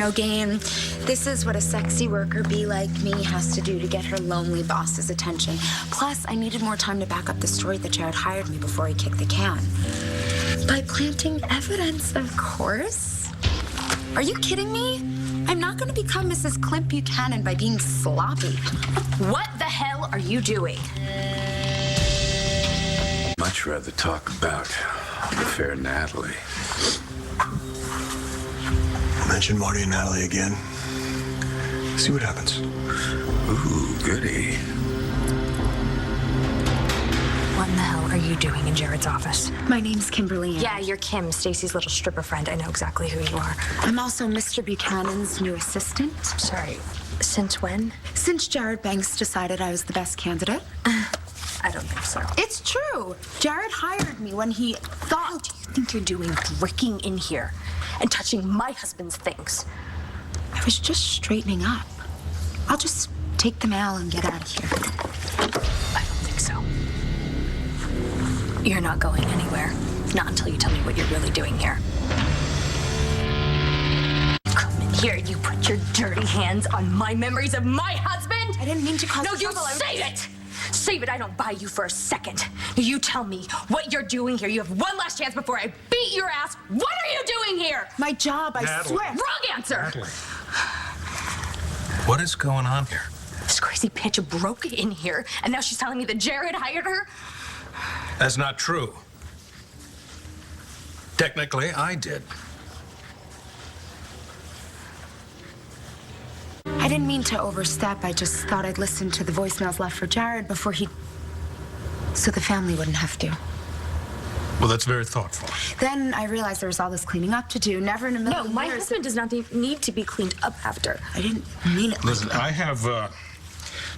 piano game. This is what a sexy worker bee like me has to do to get her lonely boss's attention. Plus, I needed more time to back up the story that Jared hired me before he kicked the can. By planting evidence, of course. Are you kidding me? I'm not going to become Mrs. Clint Buchanan by being sloppy. What the hell are you doing? Much rather talk about the fair Natalie. Mention Marty and Natalie again. See what happens. Ooh, goody. What in the hell are you doing in Jared's office? My name's Kimberly Ann. Yeah, you're Kim, Stacy's little stripper friend. I know exactly who you are. I'm also Mr. Buchanan's new assistant. Sorry, since when? Since Jared Banks decided I was the best candidate. I don't think so. It's true. Jared hired me when he thought... What do you think you're doing breaking in here and touching my husband's things? I was just straightening up. I'll just take the mail and get out of here. I don't think so. You're not going anywhere. Not until you tell me what you're really doing here. Come in here, you put your dirty hands on my memories of my husband? I didn't mean to cause No, you trouble. save it! Save it, I don't buy you for a second. You tell me what you're doing here. You have one last chance before I beat your ass. What are you doing here? My job, I Natalie. swear. Wrong answer! Natalie. What is going on here? This crazy bitch broke in here, and now she's telling me that Jared hired her? That's not true. Technically, I did. I didn't mean to overstep. I just thought I'd listen to the voicemails left for Jared before he... so the family wouldn't have to. Well, that's very thoughtful. Then I realized there was all this cleaning up to do. Never in a million No, my years... husband does not need to be cleaned up after. I didn't mean it. Listen, I have the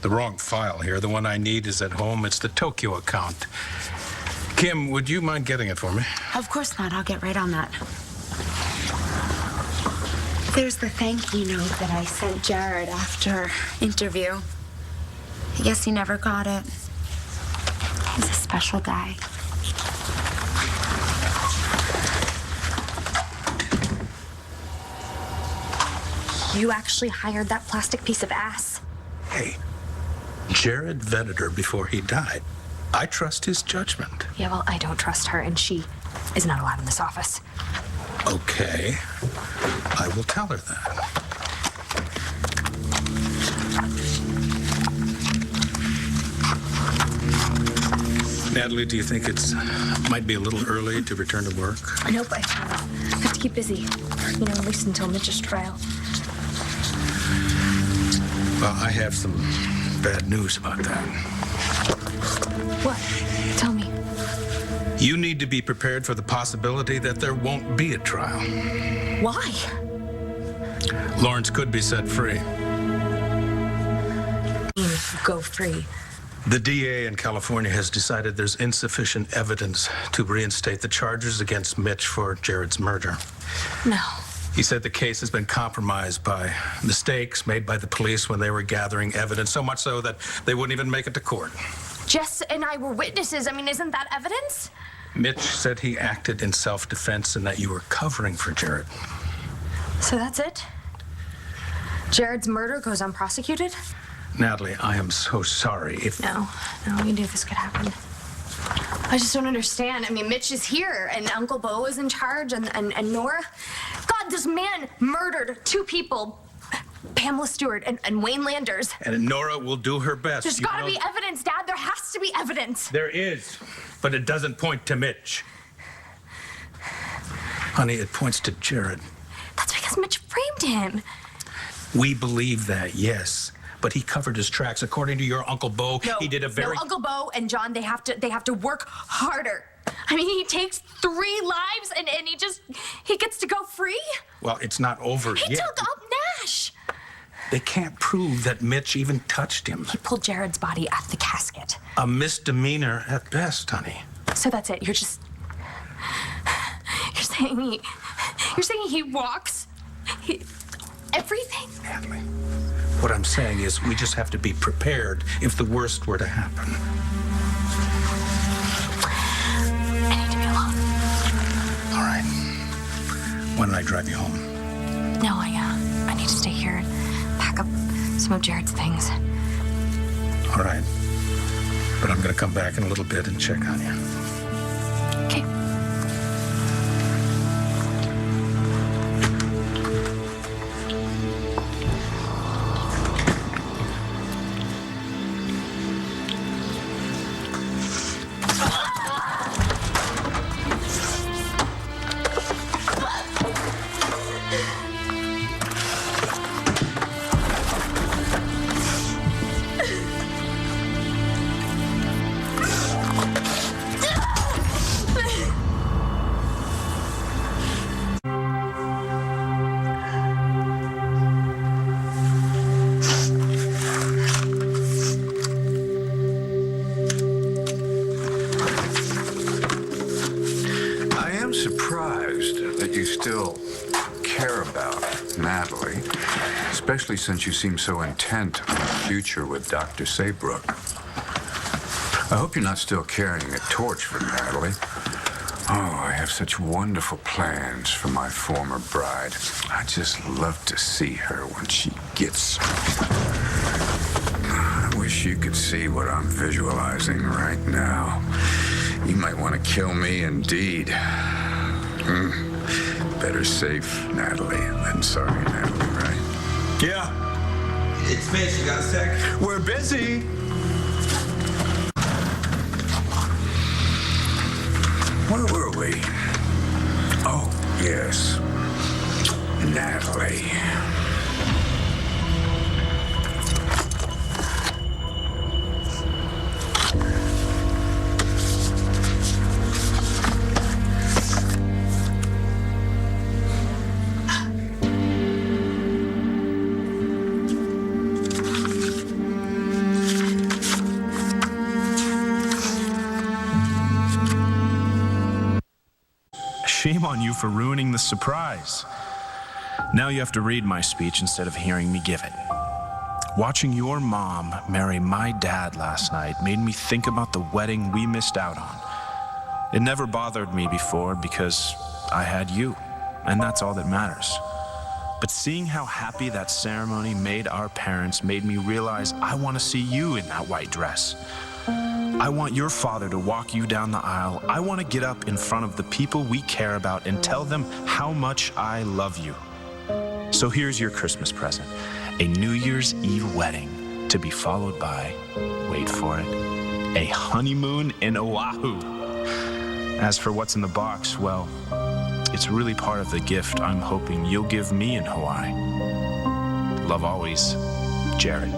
wrong file here. The one I need is at home. It's the Tokyo account. Kim, would you mind getting it for me? Of course not. I'll get right on that. There's the thank you note that I sent Jared after our interview. I guess he never got it. He's a special guy. You actually hired that plastic piece of ass? Hey, Jared vetted her before he died. I trust his judgment. Yeah, well, I don't trust her, and she is not allowed in this office. Okay. I will tell her that. Natalie, do you think it's might be a little early to return to work? Nope, I have to keep busy. You know, at least until Mitch's trial. Well, I have some bad news about that. What? Tell me. You need to be prepared for the possibility that there won't be a trial. Why? Lawrence could be set free. Go free. The DA in California has decided there's insufficient evidence to reinstate the charges against Mitch for Jared's murder. No. He said the case has been compromised by mistakes made by the police when they were gathering evidence, so much so that they wouldn't even make it to court. Jess and I were witnesses. I mean, isn't that evidence? Mitch said he acted in self-defense and that you were covering for Jared. So that's it? Jared's murder goes unprosecuted? Natalie, I am so sorry if... No, we knew this could happen. I just don't understand. I mean, Mitch is here, and Uncle Bo is in charge, and Nora. God, this man murdered 2 people, Pamela Stewart and Wayne Landers. And Nora will do her best. There's gotta be evidence, Dad. There has to be evidence. There is, but it doesn't point to Mitch. Honey, it points to Jared. That's because Mitch framed him. We believe that, yes. But he covered his tracks. According to your Uncle Bo, he did a very... No, Uncle Bo and John, they have to work harder. I mean, he takes 3 lives and he gets to go free? Well, it's not over yet. He took up Nash. They can't prove that Mitch even touched him. He pulled Jared's body out of the casket. A misdemeanor at best, honey. So that's it. You're saying he walks everything? Natalie, what I'm saying is we just have to be prepared if the worst were to happen. I need to be alone. All right. Why don't I drive you home? No, I some of Jared's things. All right. But I'm going to come back in a little bit and check on you. Okay. Still care about Natalie, especially since you seem so intent on the future with Dr. Saybrook. I hope you're not still carrying a torch for Natalie. Oh, I have such wonderful plans for my former bride. I just love to see her when she gets... I wish you could see what I'm visualizing right now. You might want to kill me indeed. Better safe, Natalie, than sorry, Natalie, right? Yeah. It's Mitch. You got a sec? We're busy. Where were we? Oh, yes. Natalie. Shame on you for ruining the surprise. Now you have to read my speech instead of hearing me give it. Watching your mom marry my dad last night made me think about the wedding we missed out on. It never bothered me before because I had you, and that's all that matters. But seeing how happy that ceremony made our parents made me realize I want to see you in that white dress. I want your father to walk you down the aisle. I want to get up in front of the people we care about and tell them how much I love you. So here's your Christmas present, a New Year's Eve wedding to be followed by, wait for it, a honeymoon in Oahu. As for what's in the box, well, it's really part of the gift I'm hoping you'll give me in Hawaii. Love always, Jared.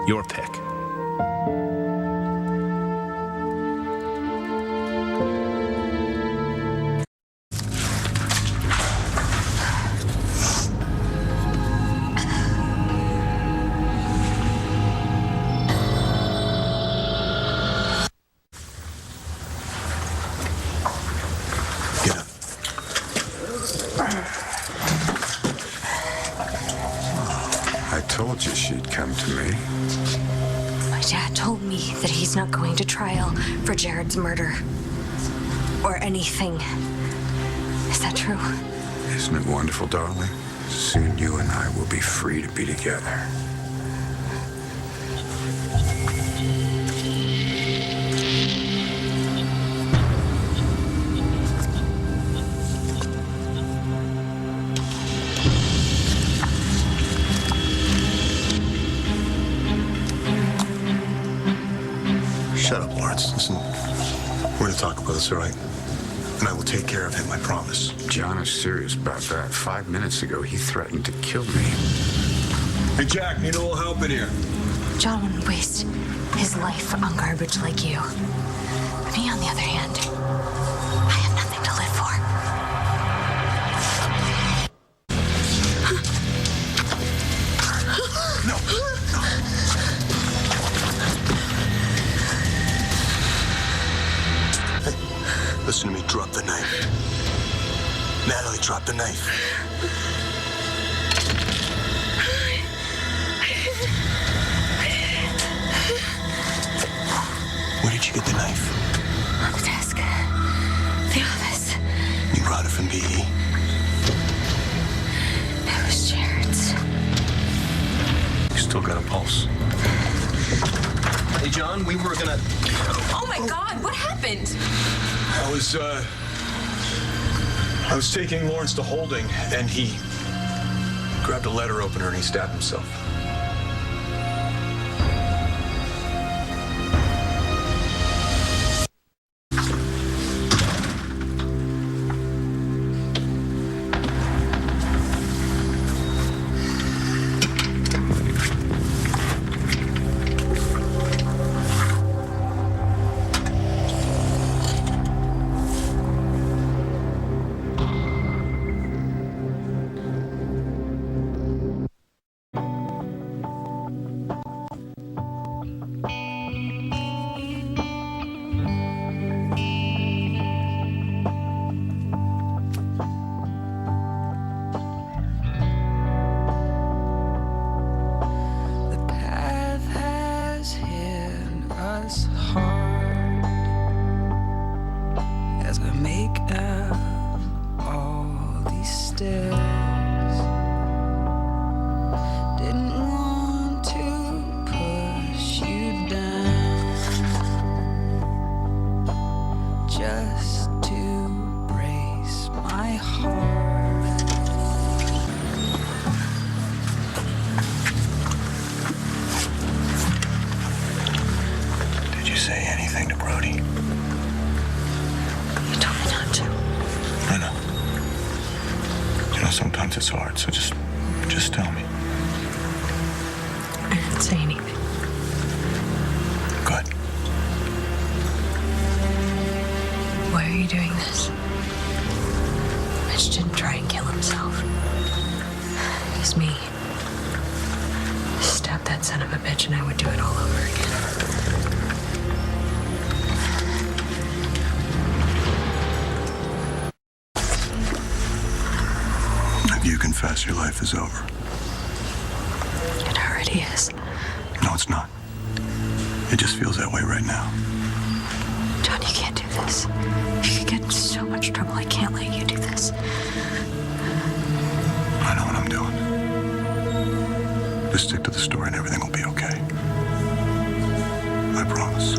Your pick. Get up. I told you she'd come to me. My dad told me that he's not going to trial for Jared's murder. Or anything. Is that true? Isn't it wonderful, darling? Soon you and I will be free to be together. Shut up, Lawrence. Listen, we're going to talk about this, all right? And I will take care of him, I promise. John is serious about that. 5 minutes ago, he threatened to kill me. Hey, Jack, need a little help in here. John wouldn't waste his life on garbage like you. Me, on the other hand, I have nothing to live for. Listen to me, drop the knife. Natalie, drop the knife. Where did you get the knife? On the desk. The office. You brought it from BE? It was Jared's. You still got a pulse. Hey, John, we were gonna... Oh my God, what happened? I was taking Lawrence to holding, and he grabbed a letter opener and he stabbed himself. Sometimes it's hard, so just tell me. I didn't say anything. Good. Why are you doing this? Mitch didn't try and kill himself. It was me. Stab that son of a bitch and I would do it all over again. You confess your life is over. It already is. No, it's not. It just feels that way right now. John, you can't do this. You could get in so much trouble. I can't let you do this. I know what I'm doing. Just stick to the story and everything will be okay. I promise.